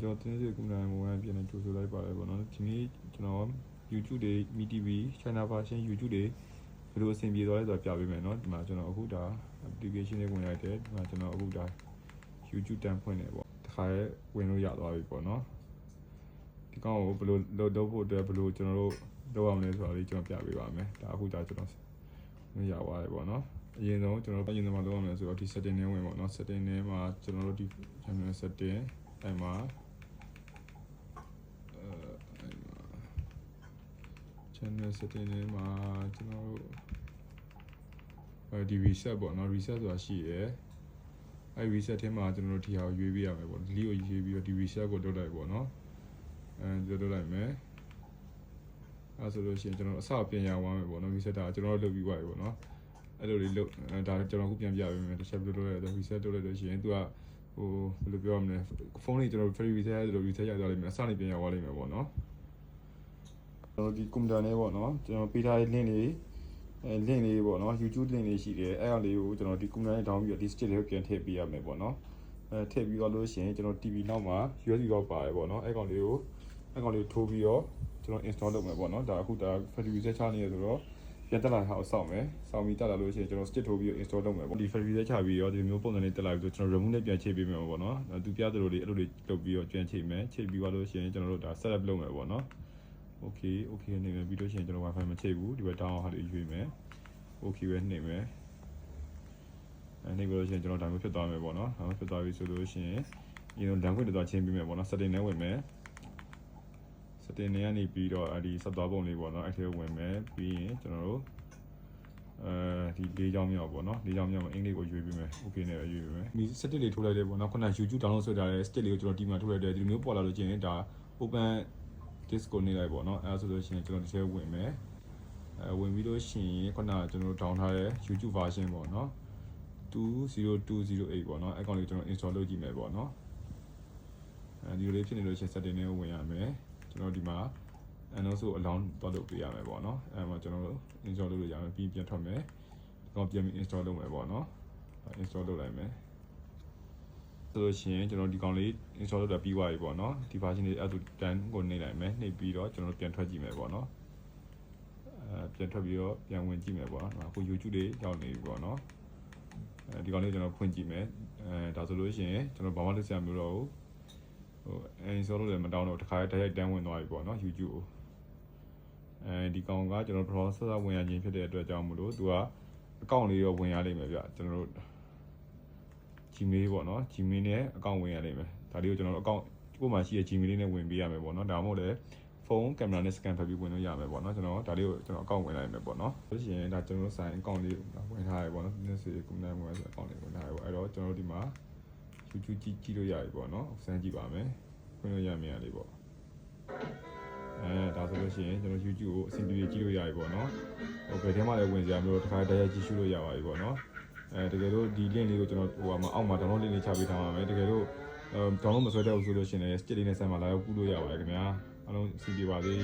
ကျွန်တော်တင်းစစ်ကွန်ပျူတာမိုဘိုင်းပြန်နေကြိုဆိုလိုက်ပါတယ်ပေါ့နော်ဒီနေ့ကျွန်တော် YouTube တွေ MiTV China version YouTube တွေဘယ်လိုအဆင်ပြေသွားလဲဆိုတာပြပေးမယ်နော်ဒီမှာကျွန်တော်အခုဒါ application လေးဝင်လိုက်တယ်ဒီမှာကျွန်တော်အခုဒါ YouTube တန်းဖွင့်နေပေါ့တစ်ခါရဲဝင်လို့ရသွားပြီပေါ့နော်ဒီကောင်ကိုဘယ်လိုလုပ်ဖို့အတွက်ဘယ်လိုကျွန်တော်တို့လုပ်အောင်လဲဆိုတာလေးကျွန်တော်ပြပေးပါမယ်ဒါအခုဒါကျွန်တော်ဝင်ရသွားတယ်ပေါ့နော်အရင်ဆုံးကျွန်တော်အရင်ဆုံးမလုပ်အောင်လဲဆိုတော့ဒီ setting နဲ့ဝင်ပေါ့နော် setting နဲ့မှာကျွန်တော်တို့ဒီ channel setting အဲ့မှာchannel setting နဲ့မှာကျွန်တော်တို့ဒီ reset ပေါ့နော် reset ဆိုတာရှိရယ်အဲ့ reset ထဲမှာကျွန်တော်တို့ဒီဟာကိုရွေးပေးရမယ်ပေါ့ delete ကိုရွေးပြီးတော့ဒီ reset ကိုလုပ်လိုက်ပေါ့နော်လုပ်လိုက်မယ်အဲ့ဆိုလို့ရှိရင်ကျွန်တော်အစပြန်ရသွားမယ်ပေါ့နော် reset တာကျွန်တော်တို့လုပ်ပြီးသွားပြီပေါ့နော်အဲ့လိုလေးလုပ်ဒါကျွန်တော်အခုပြန်ပြပေးမယ်တစ်ချက်ပြလို့ရတယ် reset လုပ်လိုက်လို့ရှိရင်သူကဟိုဘယ်လိုပြောရမလဲဖုန်းလေးကျွန်တော် free reset ရလို့ reset ရသွားလိမ့်မယ်အစနေပြန်ရသွားလိမ့်မယ်ပေါ့နော်ကျွန်တော်ဒီကွန်ပျူတာနဲ့ပေါ့နော်ကျွန်တော်ပေးထားတဲ့ link လေးပေါ့နော် YouTube link လေးရှိတယ်အဲ့အလေးကိုကျွန်တော်ဒီကွန်ပျူတာနဲ့ down ပြီးတော့ဒီ stick လေးကိုပြန်ထည့်ပေးရမယ်ပေါ့နော်ထည့်ပြီးတော့လို့ရှိရင်ကျွန်တော် TV နောက်မှာ USB တော့ပါတယ်ပေါ့နော်အဲ့ကောင်လေးကိုထိုးပြီးတော့ကျွန်တော် install လုပ်မယ်ပေါ့နော်ဒါအခုဒါ free reset ချနေရဆိုတော့ပြန်တက်လာတာကိုစောင့်မယ်စောင့်ပြီးတက်လာလို့ရှိရင်ကျွန်တော် stick ထိုးပြီး install လုပ်မယ်ပေါ့ဒီ free reset ချပြီးတော့ဒီမျိုးပုံစံလေးတက်လာပြီးတော့ကျွန်တော် remove နဲ့ပြန်ချိန်ပေးမယ်ပေါ့နော်သူပြသလိုလေးအဲ့လိုလေးလုပ်ပြီးတော့ပြန်ချိန်မယ်ချိန်ပြီးတော့လို့ရှိရင်ကျွန်တော်တို့ဒါ setup လုပ်မယ်ပေါ့နော်okay နေမယ်ပြီးလို့ရှိရင်ကျွန်တော် wifi မချိန်ဘူးဒီဘက် down ဟာလေးရွေးမယ် okay ပဲနေမယ်နေပြီးလို့ရှိရင်ကျွန်တော်ဒါမျိုးဖြစ်သွားမယ်ပေါ့နော်ဒါမျိုးဖြစ်သွားပြီဆိုလို့ရှိရင်ဒီလို language တွေတော့ချင်းပြီးမယ်ပေါ့နော် setting နဲ့ဝင်မယ် setting နဲ့ကနေပြီးတော့ဒီဆက်သွားပုံလေးပေါ့နော်အဲ့ထဲဝင်မယ်ပြီးရင်ကျွန်တော်တို့ဒီ၄ချောင်းမြောက်ပေါ့နော်၄ချောင်းမြောက်မှာအင်္ဂလိပ်ကိုရွေးပြီးမယ် okay နဲ့ရွေးပြီးမယ်ဒီ setting လေးထိုးလိုက်တယ်ပေါ့နော်ခုန YouTube download ဆွဲထားတဲ့ stick လေးကိုကျွန်တော်ဒီမှာထိုးလိုက်တယ်ဒီလိုမျိုးပေါ်လာလို့ချင်းဒါ open disk ကိုနေလိုက်ပေါ့နော်အဲဆိုလို့ရှိရင်ကျွန်တော်ဒီထဲဝင်မယ်ဝင်ပြီးလို့ရှိရင်ခုနကျွန်တော် down ထားတဲ့ YouTube version ပေါ့နော်20208ပေါ့နော်အဲ့ကောင်လေးကျွန်တော် install လုပ်ကြည့်မယ်ပေါ့နော်ဒီလိုလေးဖြစ်နေလို့ရှိရင် setting နဲ့ဝင်ရမယ်ကျွန်တော်ဒီမှာ and also allow တော့လုပ်ပေးရမယ်ပေါ့နော်အဲမှာကျွန်တော်တို့ install လုပ်လို့ရမယ်ပြီးပြန်ထွက်မယ်ဒီကောင်ပြန်ပြီး install လုပ်မယ်ပေါ့နော် install လုပ်လိုက်မယ်ဆိုလို့ရှိရင်ကျွန်တော်ဒီကောင်လေး install လုပ်တာပြီးသွားပြီပေါ့နော်ဒီ version လေးအဲ့ဒါတန်းကိုနှိပ်လိုက်မယ်နှိပ်ပြီးတော့ကျွန်တော်ပြန်ထွက်ကြည့်မယ်ပေါ့နော်ပြန်ထွက်ပြီးတော့ပြန်ဝင်ကြည့်မယ်ပေါ့နော်အခု YouTube လေးရောက်နေပြီပေါ့နော်ဒီကောင်လေးကျွန်တော်ဖွင့်ကြည့်မယ်ဒါဆိုလို့ရှိရင်ကျွန်တော်ဘာမှလုပ်စရာမလိုတော့ဘူးဟိုinstall လုပ်လည်းမတောင်းတော့တစ်ခါတည်းတန်းဝင်သွားပြီပေါ့နော် YouTube ကိုဒီကောင်ကကျွန်တော် processor ဝင်ရခြင်းဖြစ်တဲ့အတွက်ကြောင့်မလို့သူကအကောင့်လေးတော့ဝင်ရလိမ့်မယ်ဗျကျွန်တော်တို့ Gmail ပေါ့နော် Gmail နဲ့အကောင့်ဝင်ရလိမ့်မယ်ဒါလေးကိုကျွန်တော်တို့အကောင့်ကိုမှရှိတဲ့ Gmail လေးနဲ့ဝင်ပေးရမယ်ပေါ့နော်ဒါမှမဟုတ်လည်းဖုန်းကင်မရာနဲ့ scan ဖတ်ပြီးဝင်လို့ရမယ်ပေါ့နော်ကျွန်တော်ဒါလေးကိုကျွန်တော်အကောင့်ဝင်လိုက်မယ်ပေါ့နော်ဆိုရှင်ဒါကျွန်တော်တို့ sign အကောင့်လေးဝင်ထားရပေါ့နော် business တွေ community ဝင်ဆိုအကောင့်လေးဝင်ထားရပေါ့အဲ့တော့ကျွန်တော်တို့ဒီမှာ YouTube ကြည့်လို့ရပြီပေါ့နော်စမ်းကြည့်ပါမယ်ဖွင့်လို့ရမယ်လေးပေါ့ဒါဆိုလို့ရှိရင်ကျွန်တော် YouTube ကိုအဆင်ပြေကြည့်လို့ရပြီပေါ့နော်ဟိုဘယ်ထဲမှာလည်းဝင်စရာမလိုတစ်ခါတည်းကြည့်ရှုလို့ရပါပြီပေါ့နော်တကယ်လို့ဒီ link လေးကိုကျွန်တော်ဟိုမှာအောက်မှာ download link လေးချပေးထားပါမယ်တကယ်လို့download မဆွဲတတ်ဘူးဆိုလို့ရှိရင်လည်း stick လေးနဲ့ဆက်မှာလာရောက်ကူးလို့ရပါတယ်ခင်ဗျာအားလုံးအဆင်ပြေပါစေ